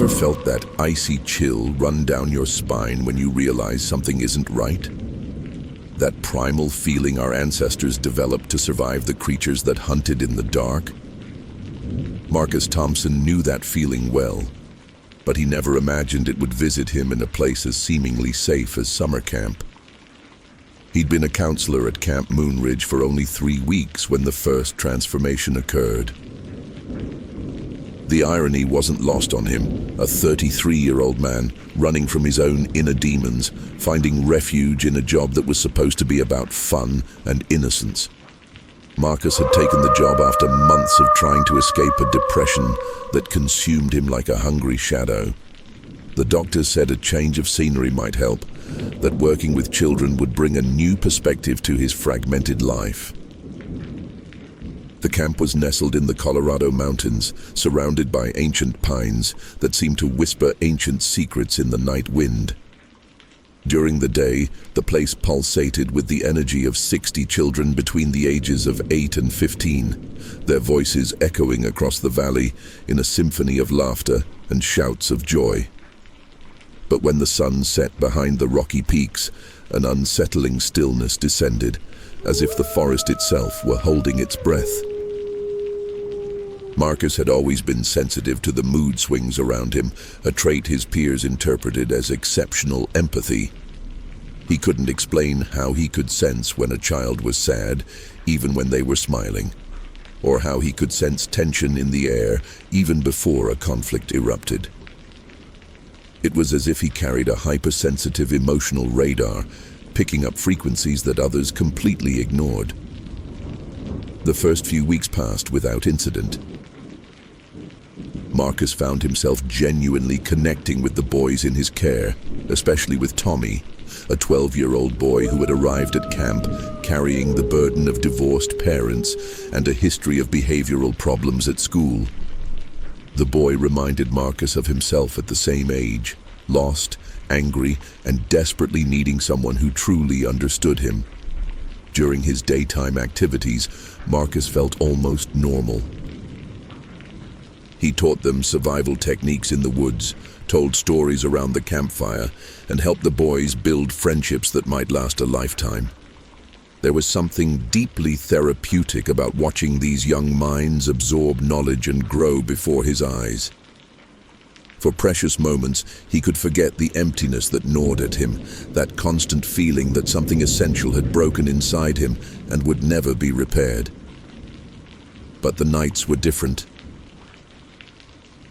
ever felt that icy chill run down your spine when you realize something isn't right? That primal feeling our ancestors developed to survive the creatures that hunted in the dark? Marcus Thompson knew that feeling well, but he never imagined it would visit him in a place as seemingly safe as summer camp. He'd been a counselor at Camp Moonridge for only 3 weeks when the first transformation occurred. The irony wasn't lost on him, a 33-year-old man running from his own inner demons, finding refuge in a job that was supposed to be about fun and innocence. Marcus had taken the job after months of trying to escape a depression that consumed him like a hungry shadow. The doctors said a change of scenery might help, that working with children would bring a new perspective to his fragmented life. The camp was nestled in the Colorado mountains, surrounded by ancient pines that seemed to whisper ancient secrets in the night wind. During the day, the place pulsated with the energy of 60 children between the ages of 8 and 15, their voices echoing across the valley in a symphony of laughter and shouts of joy. But when the sun set behind the rocky peaks, an unsettling stillness descended, as if the forest itself were holding its breath. Marcus had always been sensitive to the mood swings around him, a trait his peers interpreted as exceptional empathy. He couldn't explain how he could sense when a child was sad, even when they were smiling, or how he could sense tension in the air even before a conflict erupted. It was as if he carried a hypersensitive emotional radar, picking up frequencies that others completely ignored. The first few weeks passed without incident. Marcus found himself genuinely connecting with the boys in his care, especially with Tommy, a 12-year-old boy who had arrived at camp carrying the burden of divorced parents and a history of behavioral problems at school. The boy reminded Marcus of himself at the same age, lost, angry, and desperately needing someone who truly understood him. During his daytime activities, Marcus felt almost normal. He taught them survival techniques in the woods, told stories around the campfire, and helped the boys build friendships that might last a lifetime. There was something deeply therapeutic about watching these young minds absorb knowledge and grow before his eyes. For precious moments, he could forget the emptiness that gnawed at him, that constant feeling that something essential had broken inside him and would never be repaired. But the nights were different.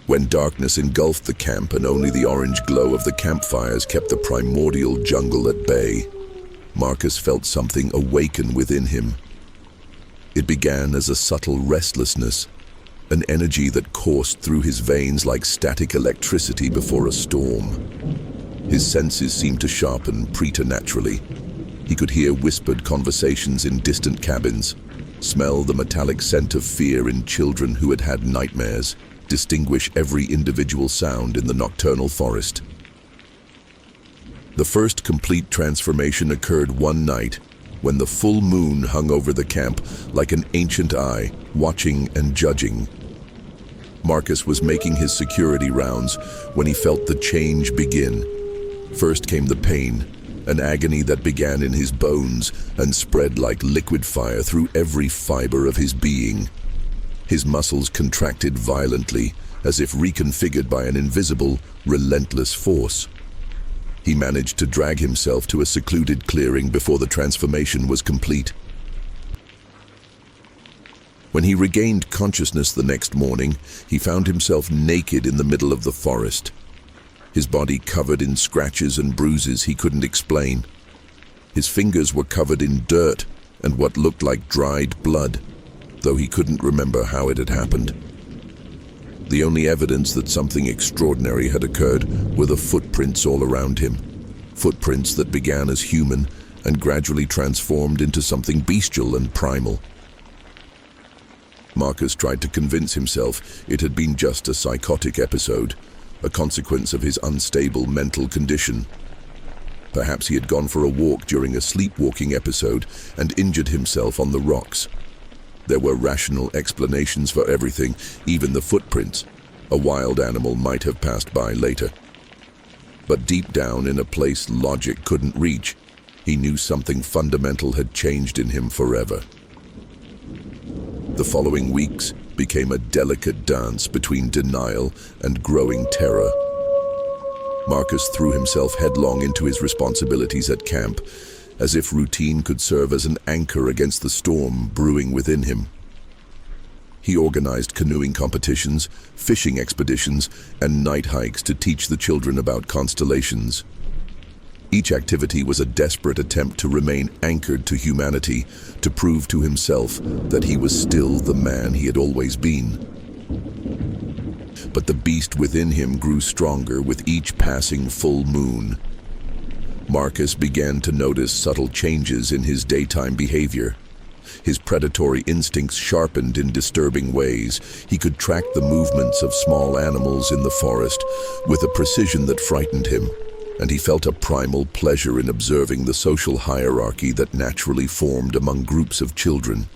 When darkness engulfed the camp and only the orange glow of the campfires kept the primordial jungle at bay, Marcus felt something awaken within him. It began as a subtle restlessness, an energy that coursed through his veins like static electricity before a storm. His senses seemed to sharpen preternaturally. He could hear whispered conversations in distant cabins, smell the metallic scent of fear in children who had had nightmares, distinguish every individual sound in the nocturnal forest. The first complete transformation occurred one night when the full moon hung over the camp like an ancient eye, watching and judging. Marcus was making his security rounds when he felt the change begin. First came the pain, an agony that began in his bones and spread like liquid fire through every fiber of his being. His muscles contracted violently, as if reconfigured by an invisible, relentless force. He managed to drag himself to a secluded clearing before the transformation was complete. When he regained consciousness the next morning, he found himself naked in the middle of the forest, his body covered in scratches and bruises he couldn't explain. His fingers were covered in dirt and what looked like dried blood, though he couldn't remember how it had happened. The only evidence that something extraordinary had occurred were the footprints all around him, footprints that began as human and gradually transformed into something bestial and primal. Marcus tried to convince himself it had been just a psychotic episode, a consequence of his unstable mental condition. Perhaps he had gone for a walk during a sleepwalking episode and injured himself on the rocks. There were rational explanations for everything, even the footprints, A wild animal might have passed by later. But deep down in a place logic couldn't reach, he knew something fundamental had changed in him forever. The following weeks became a delicate dance between denial and growing terror. Marcus threw himself headlong into his responsibilities at camp, as if routine could serve as an anchor against the storm brewing within him. He organized canoeing competitions, fishing expeditions, and night hikes to teach the children about constellations. Each activity was a desperate attempt to remain anchored to humanity, to prove to himself that he was still the man he had always been. But the beast within him grew stronger with each passing full moon. Marcus began to notice subtle changes in his daytime behavior. His predatory instincts sharpened in disturbing ways. He could track the movements of small animals in the forest with a precision that frightened him, and he felt a primal pleasure in observing the social hierarchy that naturally formed among groups of children.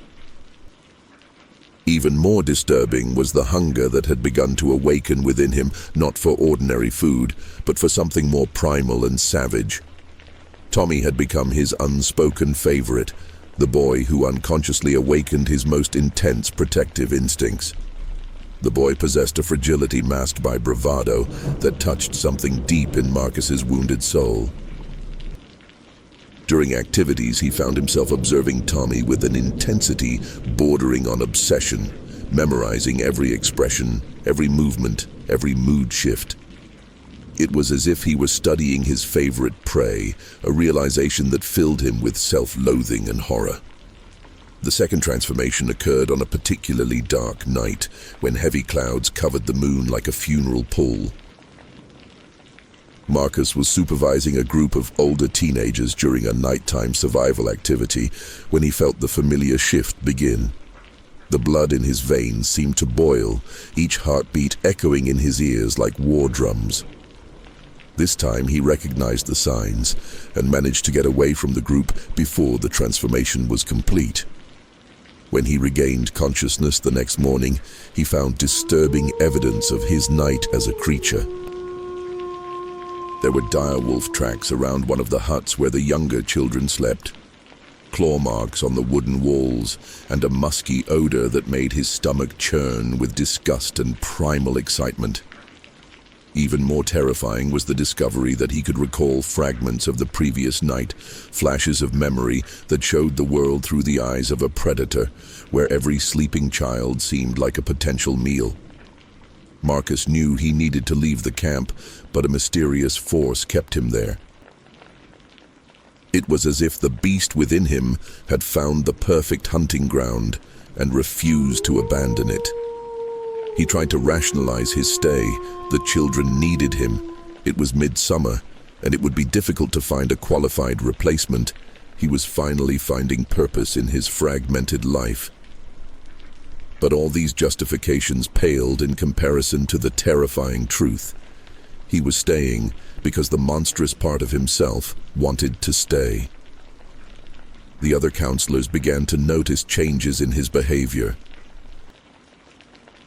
Even more disturbing was the hunger that had begun to awaken within him, not for ordinary food, but for something more primal and savage. Tommy had become his unspoken favorite, the boy who unconsciously awakened his most intense protective instincts. The boy possessed a fragility masked by bravado that touched something deep in Marcus's wounded soul. During activities, he found himself observing Tommy with an intensity bordering on obsession, memorizing every expression, every movement, every mood shift. It was as if he was studying his favorite prey, a realization that filled him with self-loathing and horror. The second transformation occurred on a particularly dark night, when heavy clouds covered the moon like a funeral pall. Marcus was supervising a group of older teenagers during a nighttime survival activity when he felt the familiar shift begin. The blood in his veins seemed to boil, each heartbeat echoing in his ears like war drums. This time he recognized the signs and managed to get away from the group before the transformation was complete. When he regained consciousness the next morning, he found disturbing evidence of his night as a creature. There were direwolf tracks around one of the huts where the younger children slept, claw marks on the wooden walls, and a musky odor that made his stomach churn with disgust and primal excitement. Even more terrifying was the discovery that he could recall fragments of the previous night, flashes of memory that showed the world through the eyes of a predator, where every sleeping child seemed like a potential meal. Marcus knew he needed to leave the camp, but a mysterious force kept him there. It was as if the beast within him had found the perfect hunting ground and refused to abandon it. He tried to rationalize his stay. The children needed him. It was midsummer, and it would be difficult to find a qualified replacement. He was finally finding purpose in his fragmented life. But all these justifications paled in comparison to the terrifying truth. He was staying because the monstrous part of himself wanted to stay. The other counselors began to notice changes in his behavior.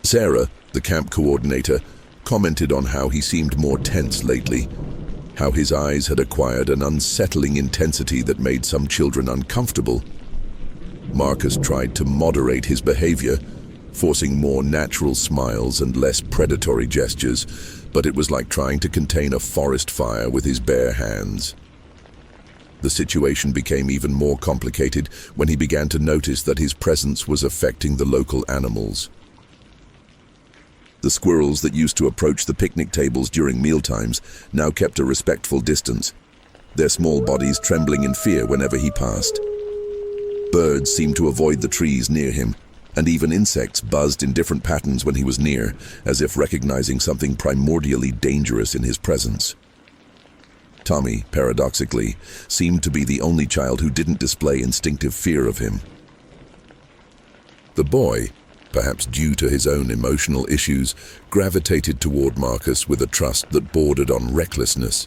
Sarah, the camp coordinator, commented on how he seemed more tense lately, how his eyes had acquired an unsettling intensity that made some children uncomfortable. Marcus tried to moderate his behavior, forcing more natural smiles and less predatory gestures, but it was like trying to contain a forest fire with his bare hands. The situation became even more complicated when he began to notice that his presence was affecting the local animals. The squirrels that used to approach the picnic tables during mealtimes now kept a respectful distance, their small bodies trembling in fear whenever he passed. Birds seemed to avoid the trees near him, and even insects buzzed in different patterns when he was near, as if recognizing something primordially dangerous in his presence. Tommy, paradoxically, seemed to be the only child who didn't display instinctive fear of him. The boy, perhaps due to his own emotional issues, gravitated toward Marcus with a trust that bordered on recklessness.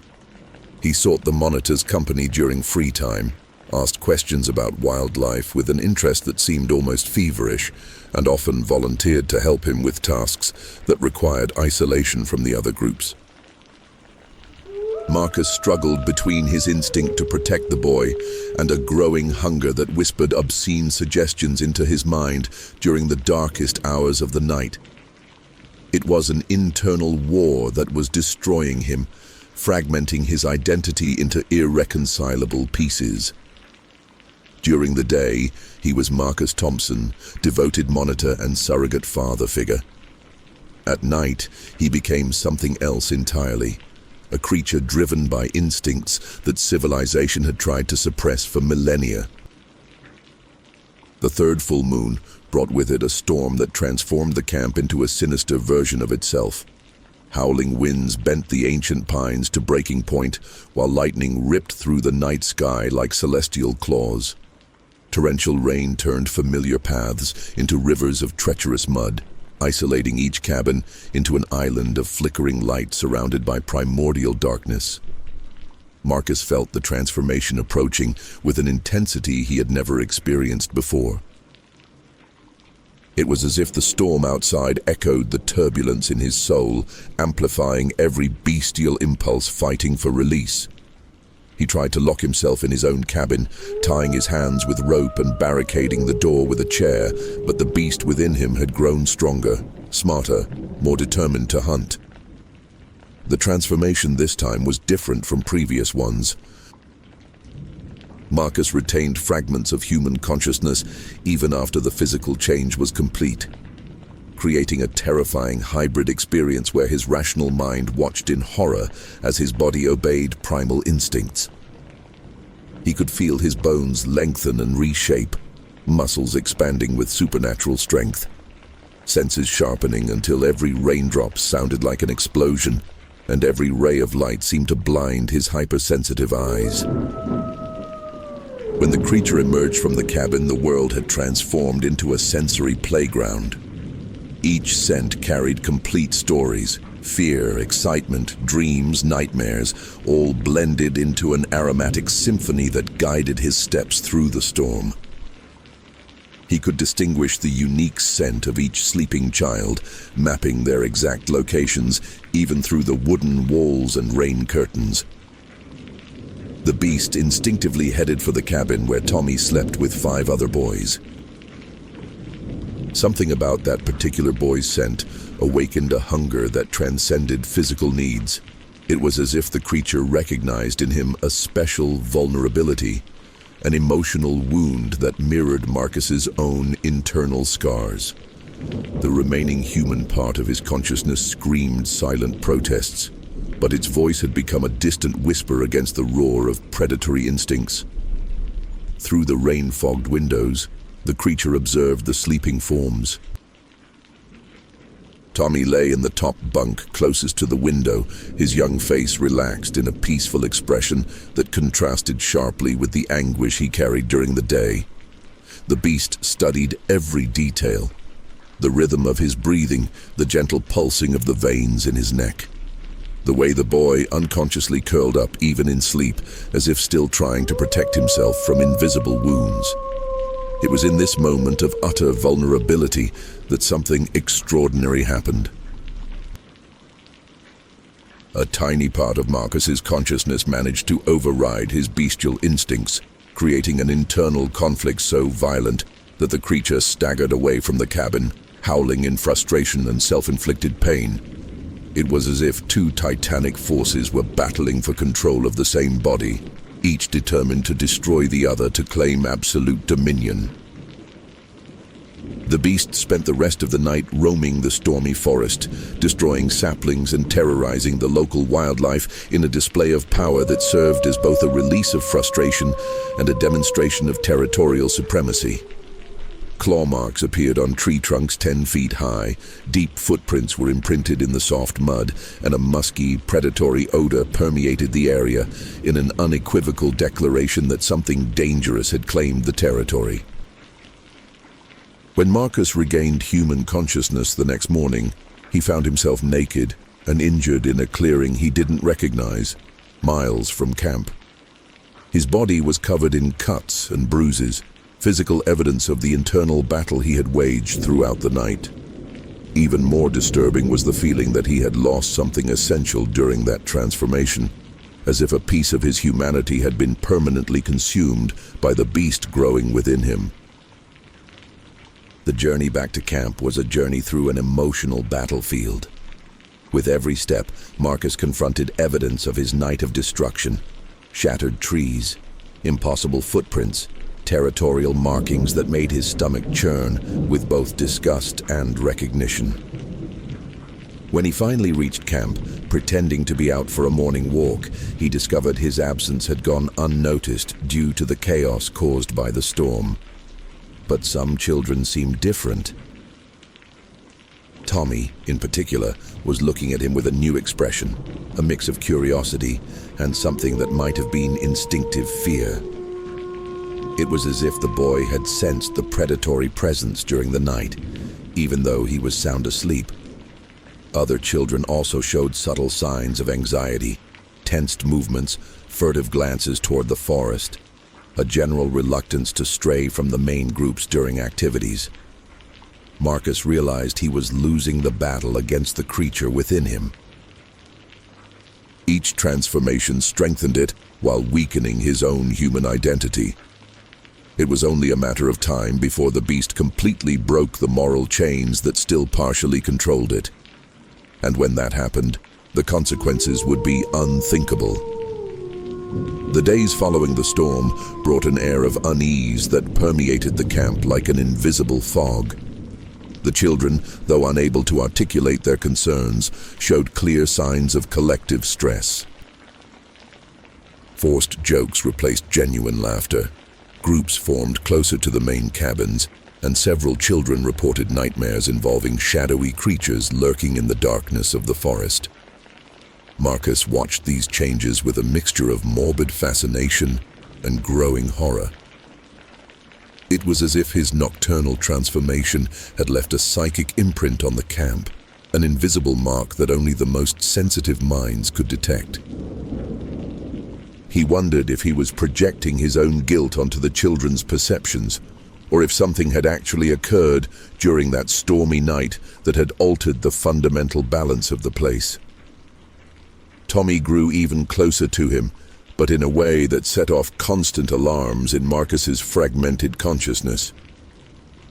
He sought the monitor's company during free time, asked questions about wildlife with an interest that seemed almost feverish, and often volunteered to help him with tasks that required isolation from the other groups. Marcus struggled between his instinct to protect the boy and a growing hunger that whispered obscene suggestions into his mind during the darkest hours of the night. It was an internal war that was destroying him, fragmenting his identity into irreconcilable pieces. During the day, he was Marcus Thompson, devoted monitor and surrogate father figure. At night, he became something else entirely, a creature driven by instincts that civilization had tried to suppress for millennia. The third full moon brought with it a storm that transformed the camp into a sinister version of itself. Howling winds bent the ancient pines to breaking point, while lightning ripped through the night sky like celestial claws. Torrential rain turned familiar paths into rivers of treacherous mud, isolating each cabin into an island of flickering light surrounded by primordial darkness. Marcus felt the transformation approaching with an intensity he had never experienced before. It was as if the storm outside echoed the turbulence in his soul, amplifying every bestial impulse fighting for release. He tried to lock himself in his own cabin, tying his hands with rope and barricading the door with a chair, but the beast within him had grown stronger, smarter, more determined to hunt. The transformation this time was different from previous ones. Marcus retained fragments of human consciousness even after the physical change was complete, creating a terrifying hybrid experience where his rational mind watched in horror as his body obeyed primal instincts. He could feel his bones lengthen and reshape, muscles expanding with supernatural strength, senses sharpening until every raindrop sounded like an explosion, and every ray of light seemed to blind his hypersensitive eyes. When the creature emerged from the cabin, the world had transformed into a sensory playground. Each scent carried complete stories, fear, excitement, dreams, nightmares, all blended into an aromatic symphony that guided his steps through the storm. He could distinguish the unique scent of each sleeping child, mapping their exact locations even through the wooden walls and rain curtains. The beast instinctively headed for the cabin where Tommy slept with 5 other boys. Something about that particular boy's scent awakened a hunger that transcended physical needs. It was as if the creature recognized in him a special vulnerability, an emotional wound that mirrored Marcus's own internal scars. The remaining human part of his consciousness screamed silent protests, but its voice had become a distant whisper against the roar of predatory instincts. Through the rain-fogged windows, the creature observed the sleeping forms. Tommy lay in the top bunk closest to the window, his young face relaxed in a peaceful expression that contrasted sharply with the anguish he carried during the day. The beast studied every detail, the rhythm of his breathing, the gentle pulsing of the veins in his neck, the way the boy unconsciously curled up even in sleep, as if still trying to protect himself from invisible wounds. It was in this moment of utter vulnerability that something extraordinary happened. A tiny part of Marcus's consciousness managed to override his bestial instincts, creating an internal conflict so violent that the creature staggered away from the cabin, howling in frustration and self-inflicted pain. It was as if 2 titanic forces were battling for control of the same body, each determined to destroy the other to claim absolute dominion. The beast spent the rest of the night roaming the stormy forest, destroying saplings and terrorizing the local wildlife in a display of power that served as both a release of frustration and a demonstration of territorial supremacy. Claw marks appeared on tree trunks 10 feet high, deep footprints were imprinted in the soft mud, and a musky, predatory odor permeated the area in an unequivocal declaration that something dangerous had claimed the territory. When Marcus regained human consciousness the next morning, he found himself naked and injured in a clearing he didn't recognize, miles from camp. His body was covered in cuts and bruises, physical evidence of the internal battle he had waged throughout the night. Even more disturbing was the feeling that he had lost something essential during that transformation, as if a piece of his humanity had been permanently consumed by the beast growing within him. The journey back to camp was a journey through an emotional battlefield. With every step, Marcus confronted evidence of his night of destruction: shattered trees, impossible footprints, territorial markings that made his stomach churn with both disgust and recognition. When he finally reached camp, pretending to be out for a morning walk, he discovered his absence had gone unnoticed due to the chaos caused by the storm. But some children seemed different. Tommy, in particular, was looking at him with a new expression, a mix of curiosity and something that might have been instinctive fear. It was as if the boy had sensed the predatory presence during the night, even though he was sound asleep. Other children also showed subtle signs of anxiety, tensed movements, furtive glances toward the forest, a general reluctance to stray from the main groups during activities. Marcus realized he was losing the battle against the creature within him. Each transformation strengthened it while weakening his own human identity. It was only a matter of time before the beast completely broke the moral chains that still partially controlled it. And when that happened, the consequences would be unthinkable. The days following the storm brought an air of unease that permeated the camp like an invisible fog. The children, though unable to articulate their concerns, showed clear signs of collective stress. Forced jokes replaced genuine laughter. Groups formed closer to the main cabins, and several children reported nightmares involving shadowy creatures lurking in the darkness of the forest. Marcus watched these changes with a mixture of morbid fascination and growing horror. It was as if his nocturnal transformation had left a psychic imprint on the camp, an invisible mark that only the most sensitive minds could detect. He wondered if he was projecting his own guilt onto the children's perceptions, or if something had actually occurred during that stormy night that had altered the fundamental balance of the place. Tommy grew even closer to him, but in a way that set off constant alarms in Marcus's fragmented consciousness.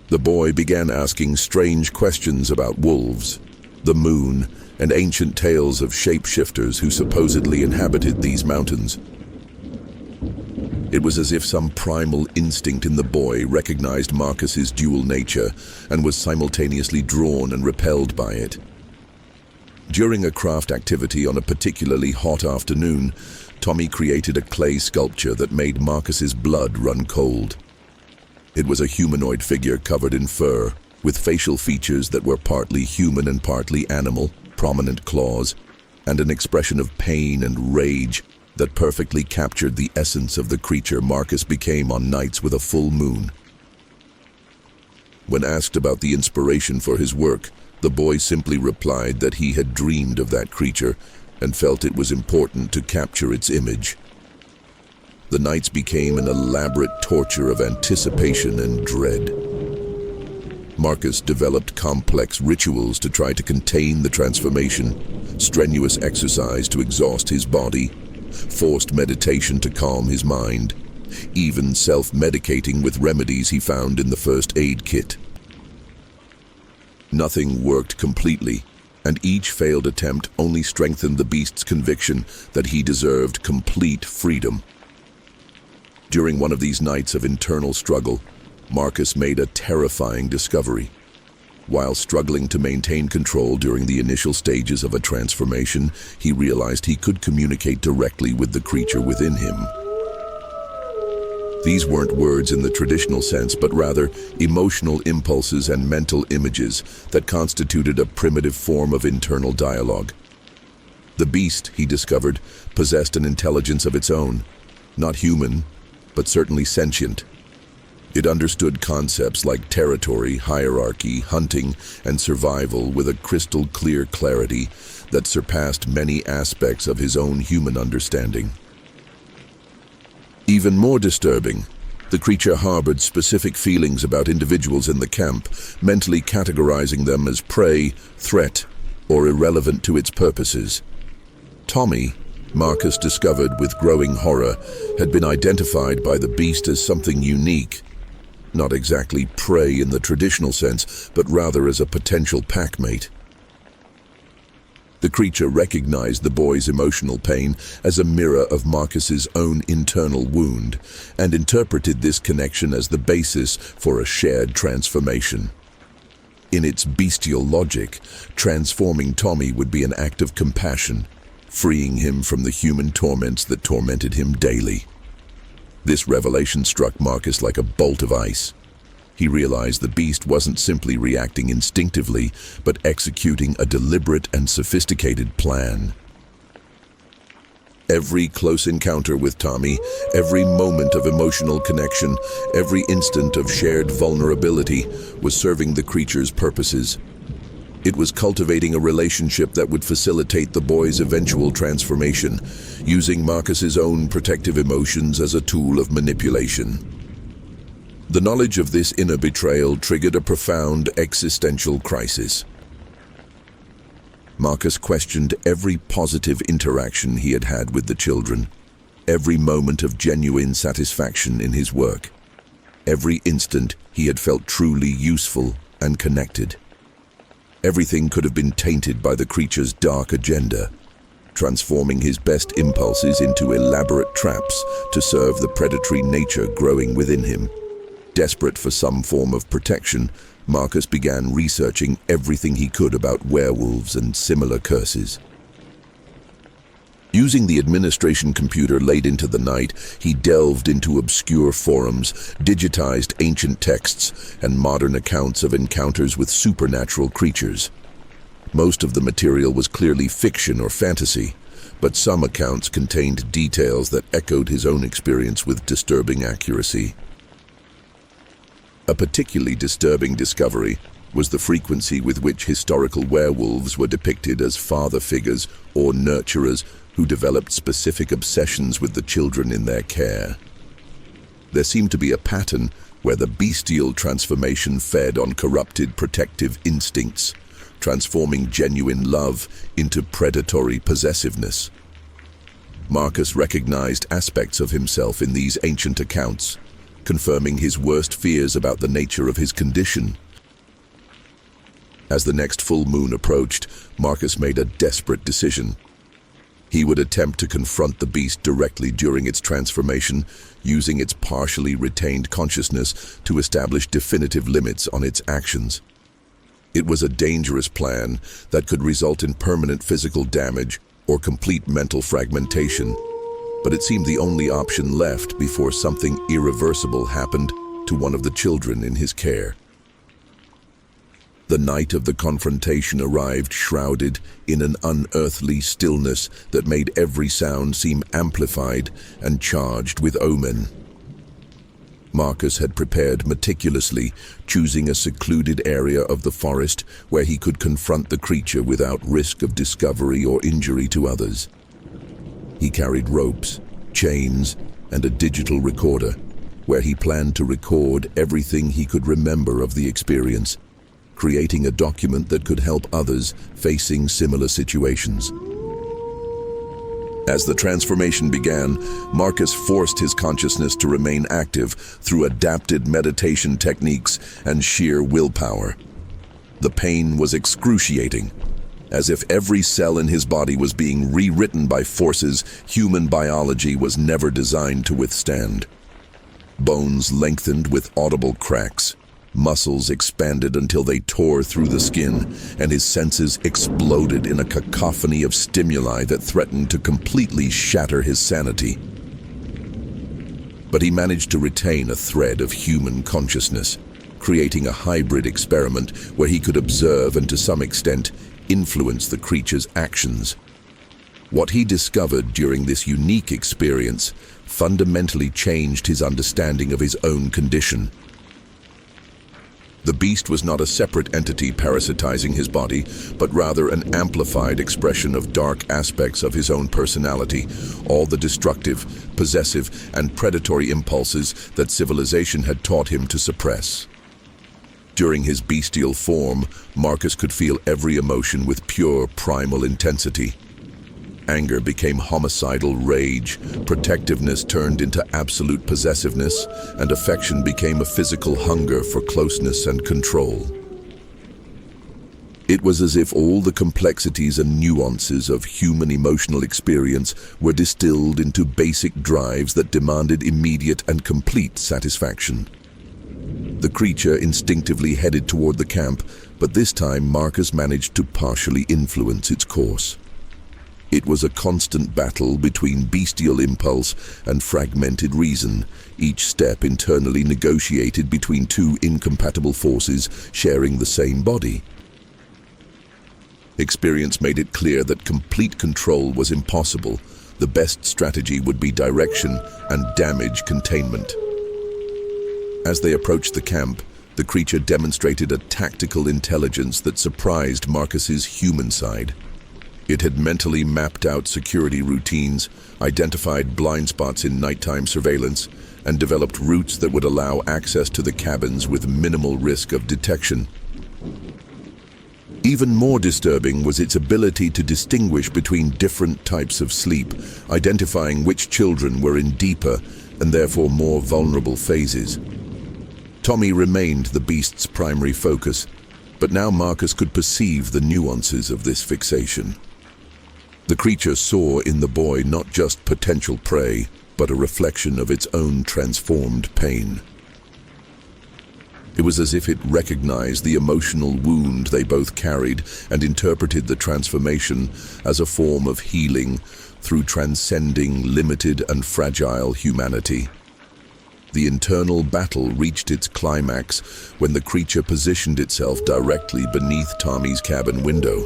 The boy began asking strange questions about wolves, the moon, and ancient tales of shapeshifters who supposedly inhabited these mountains. It was as if some primal instinct in the boy recognized Marcus's dual nature and was simultaneously drawn and repelled by it. During a craft activity on a particularly hot afternoon, Tommy created a clay sculpture that made Marcus's blood run cold. It was a humanoid figure covered in fur, with facial features that were partly human and partly animal, prominent claws, and an expression of pain and rage that perfectly captured the essence of the creature Marcus became on nights with a full moon. When asked about the inspiration for his work, the boy simply replied that he had dreamed of that creature and felt it was important to capture its image. The nights became an elaborate torture of anticipation and dread. Marcus developed complex rituals to try to contain the transformation, strenuous exercise to exhaust his body, forced meditation to calm his mind, even self-medicating with remedies he found in the first aid kit. Nothing worked completely, and each failed attempt only strengthened the beast's conviction that he deserved complete freedom. During one of these nights of internal struggle, Marcus made a terrifying discovery. While struggling to maintain control during the initial stages of a transformation, he realized he could communicate directly with the creature within him. These weren't words in the traditional sense, but rather emotional impulses and mental images that constituted a primitive form of internal dialogue. The beast, he discovered, possessed an intelligence of its own, not human, but certainly sentient. It understood concepts like territory, hierarchy, hunting, and survival with a crystal-clear clarity that surpassed many aspects of his own human understanding. Even more disturbing, the creature harbored specific feelings about individuals in the camp, mentally categorizing them as prey, threat, or irrelevant to its purposes. Tommy, Marcus discovered with growing horror, had been identified by the beast as something unique. Not exactly prey in the traditional sense, but rather as a potential packmate. The creature recognized the boy's emotional pain as a mirror of Marcus's own internal wound, and interpreted this connection as the basis for a shared transformation. In its bestial logic, transforming Tommy would be an act of compassion, freeing him from the human torments that tormented him daily. This revelation struck Marcus like a bolt of ice. He realized the beast wasn't simply reacting instinctively, but executing a deliberate and sophisticated plan. Every close encounter with Tommy, every moment of emotional connection, every instant of shared vulnerability was serving the creature's purposes. It was cultivating a relationship that would facilitate the boy's eventual transformation, using Marcus's own protective emotions as a tool of manipulation. The knowledge of this inner betrayal triggered a profound existential crisis. Marcus questioned every positive interaction he had had with the children, every moment of genuine satisfaction in his work, every instant he had felt truly useful and connected. Everything could have been tainted by the creature's dark agenda, transforming his best impulses into elaborate traps to serve the predatory nature growing within him. Desperate for some form of protection, Marcus began researching everything he could about werewolves and similar curses. Using the administration computer late into the night, he delved into obscure forums, digitized ancient texts, and modern accounts of encounters with supernatural creatures. Most of the material was clearly fiction or fantasy, but some accounts contained details that echoed his own experience with disturbing accuracy. A particularly disturbing discovery was the frequency with which historical werewolves were depicted as father figures or nurturers who developed specific obsessions with the children in their care. There seemed to be a pattern where the bestial transformation fed on corrupted protective instincts, transforming genuine love into predatory possessiveness. Marcus recognized aspects of himself in these ancient accounts, confirming his worst fears about the nature of his condition. As the next full moon approached, Marcus made a desperate decision. He would attempt to confront the beast directly during its transformation, using its partially retained consciousness to establish definitive limits on its actions. It was a dangerous plan that could result in permanent physical damage or complete mental fragmentation, but it seemed the only option left before something irreversible happened to one of the children in his care. The night of the confrontation arrived shrouded in an unearthly stillness that made every sound seem amplified and charged with omen. Marcus had prepared meticulously, choosing a secluded area of the forest where he could confront the creature without risk of discovery or injury to others. He carried ropes, chains, and a digital recorder, where he planned to record everything he could remember of the experience, creating a document that could help others facing similar situations. As the transformation began, Marcus forced his consciousness to remain active through adapted meditation techniques and sheer willpower. The pain was excruciating, as if every cell in his body was being rewritten by forces human biology was never designed to withstand. Bones lengthened with audible cracks, muscles expanded until they tore through the skin, and his senses exploded in a cacophony of stimuli that threatened to completely shatter his sanity. But he managed to retain a thread of human consciousness, creating a hybrid experiment where he could observe and, to some extent, influence the creature's actions. What he discovered during this unique experience fundamentally changed his understanding of his own condition. The beast was not a separate entity parasitizing his body, but rather an amplified expression of dark aspects of his own personality, all the destructive, possessive, and predatory impulses that civilization had taught him to suppress. During his bestial form, Marcus could feel every emotion with pure, primal intensity. Anger became homicidal rage, protectiveness turned into absolute possessiveness, and affection became a physical hunger for closeness and control. It was as if all the complexities and nuances of human emotional experience were distilled into basic drives that demanded immediate and complete satisfaction. The creature instinctively headed toward the camp, but this time Marcus managed to partially influence its course. It was a constant battle between bestial impulse and fragmented reason, each step internally negotiated between two incompatible forces sharing the same body. Experience made it clear that complete control was impossible. The best strategy would be direction and damage containment. As they approached the camp, the creature demonstrated a tactical intelligence that surprised Marcus's human side. It had mentally mapped out security routines, identified blind spots in nighttime surveillance, and developed routes that would allow access to the cabins with minimal risk of detection. Even more disturbing was its ability to distinguish between different types of sleep, identifying which children were in deeper and therefore more vulnerable phases. Tommy remained the beast's primary focus, but now Marcus could perceive the nuances of this fixation. The creature saw in the boy not just potential prey, but a reflection of its own transformed pain. It was as if it recognized the emotional wound they both carried and interpreted the transformation as a form of healing through transcending limited and fragile humanity. The internal battle reached its climax when the creature positioned itself directly beneath Tommy's cabin window.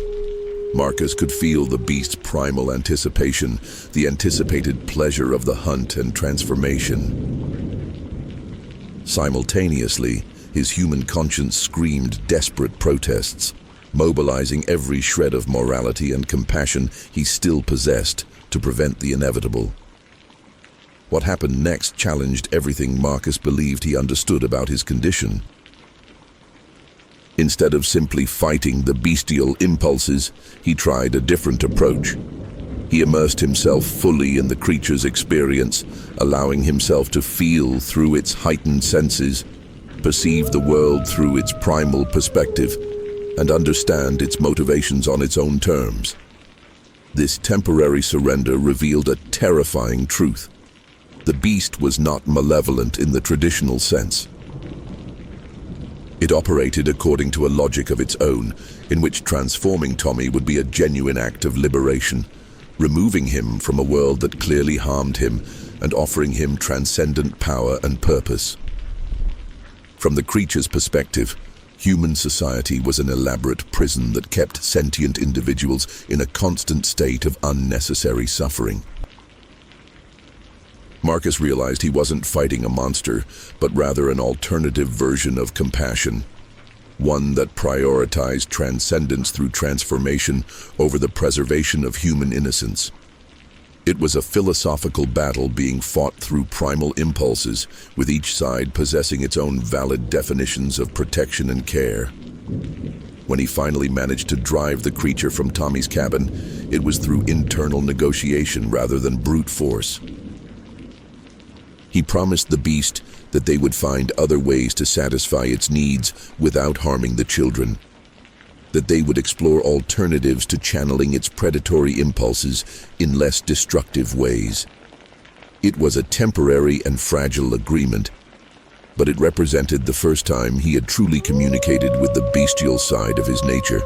Marcus could feel the beast's primal anticipation, the anticipated pleasure of the hunt and transformation. Simultaneously, his human conscience screamed desperate protests, mobilizing every shred of morality and compassion he still possessed to prevent the inevitable. What happened next challenged everything Marcus believed he understood about his condition. Instead of simply fighting the bestial impulses, he tried a different approach. He immersed himself fully in the creature's experience, allowing himself to feel through its heightened senses, perceive the world through its primal perspective, and understand its motivations on its own terms. This temporary surrender revealed a terrifying truth. The beast was not malevolent in the traditional sense. It operated according to a logic of its own, in which transforming Tommy would be a genuine act of liberation, removing him from a world that clearly harmed him and offering him transcendent power and purpose. From the creature's perspective, human society was an elaborate prison that kept sentient individuals in a constant state of unnecessary suffering. Marcus realized he wasn't fighting a monster, but rather an alternative version of compassion, one that prioritized transcendence through transformation over the preservation of human innocence. It was a philosophical battle being fought through primal impulses, with each side possessing its own valid definitions of protection and care. When he finally managed to drive the creature from Tommy's cabin, it was through internal negotiation rather than brute force. He promised the beast that they would find other ways to satisfy its needs without harming the children, that they would explore alternatives to channeling its predatory impulses in less destructive ways. It was a temporary and fragile agreement, but it represented the first time he had truly communicated with the bestial side of his nature.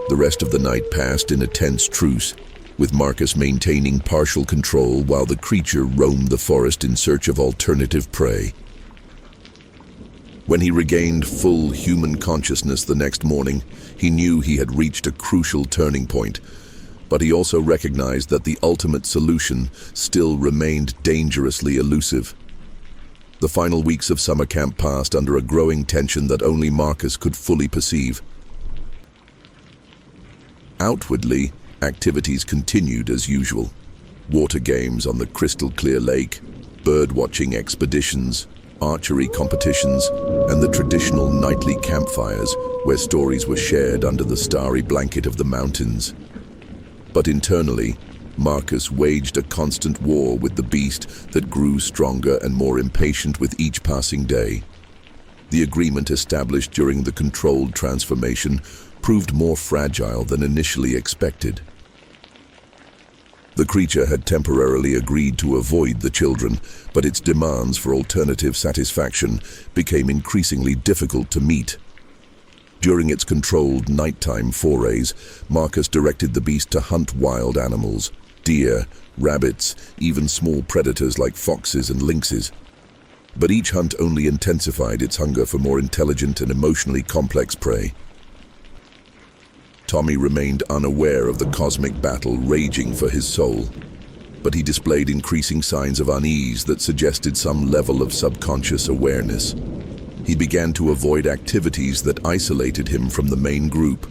The rest of the night passed in a tense truce, with Marcus maintaining partial control while the creature roamed the forest in search of alternative prey. When he regained full human consciousness the next morning, he knew he had reached a crucial turning point, but he also recognized that the ultimate solution still remained dangerously elusive. The final weeks of summer camp passed under a growing tension that only Marcus could fully perceive. Outwardly, activities continued as usual. Water games on the crystal-clear lake, bird-watching expeditions, archery competitions, and the traditional nightly campfires where stories were shared under the starry blanket of the mountains. But internally, Marcus waged a constant war with the beast that grew stronger and more impatient with each passing day. The agreement established during the controlled transformation proved more fragile than initially expected. The creature had temporarily agreed to avoid the children, but its demands for alternative satisfaction became increasingly difficult to meet. During its controlled nighttime forays, Marcus directed the beast to hunt wild animals, deer, rabbits, even small predators like foxes and lynxes. But each hunt only intensified its hunger for more intelligent and emotionally complex prey. Tommy remained unaware of the cosmic battle raging for his soul, but he displayed increasing signs of unease that suggested some level of subconscious awareness. He began to avoid activities that isolated him from the main group,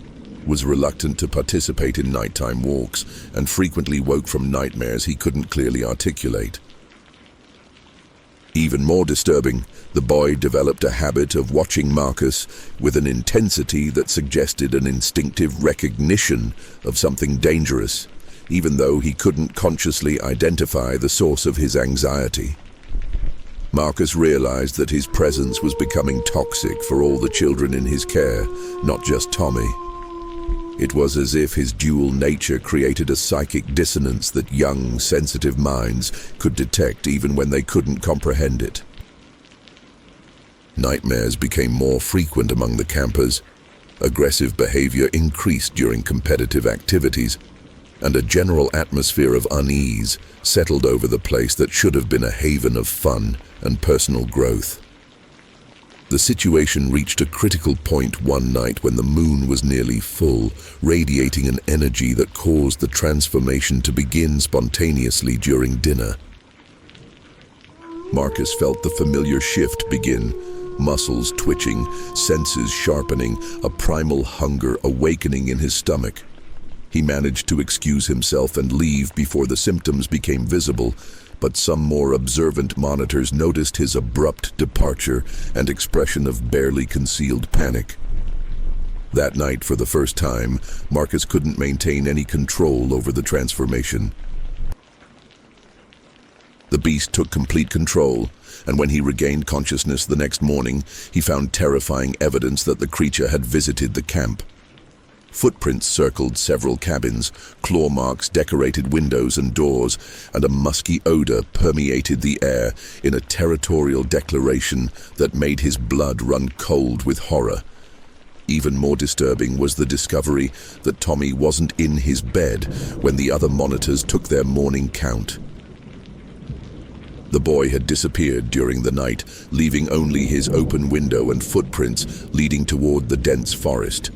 was reluctant to participate in nighttime walks, and frequently woke from nightmares he couldn't clearly articulate. Even more disturbing, the boy developed a habit of watching Marcus with an intensity that suggested an instinctive recognition of something dangerous, even though he couldn't consciously identify the source of his anxiety. Marcus realized that his presence was becoming toxic for all the children in his care, not just Tommy. It was as if his dual nature created a psychic dissonance that young, sensitive minds could detect even when they couldn't comprehend it. Nightmares became more frequent among the campers, aggressive behavior increased during competitive activities, and a general atmosphere of unease settled over the place that should have been a haven of fun and personal growth. The situation reached a critical point one night when the moon was nearly full, radiating an energy that caused the transformation to begin spontaneously during dinner. Marcus felt the familiar shift begin, muscles twitching, senses sharpening, a primal hunger awakening in his stomach. He managed to excuse himself and leave before the symptoms became visible, but some more observant monitors noticed his abrupt departure and expression of barely concealed panic. That night, for the first time, Marcus couldn't maintain any control over the transformation. The beast took complete control, and when he regained consciousness the next morning, he found terrifying evidence that the creature had visited the camp. Footprints circled several cabins, claw marks decorated windows and doors, and a musky odor permeated the air in a territorial declaration that made his blood run cold with horror. Even more disturbing was the discovery that Tommy wasn't in his bed when the other monitors took their morning count. The boy had disappeared during the night, leaving only his open window and footprints leading toward the dense forest.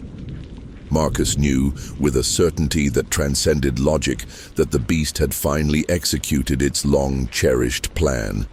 Marcus knew, with a certainty that transcended logic, that the beast had finally executed its long-cherished plan.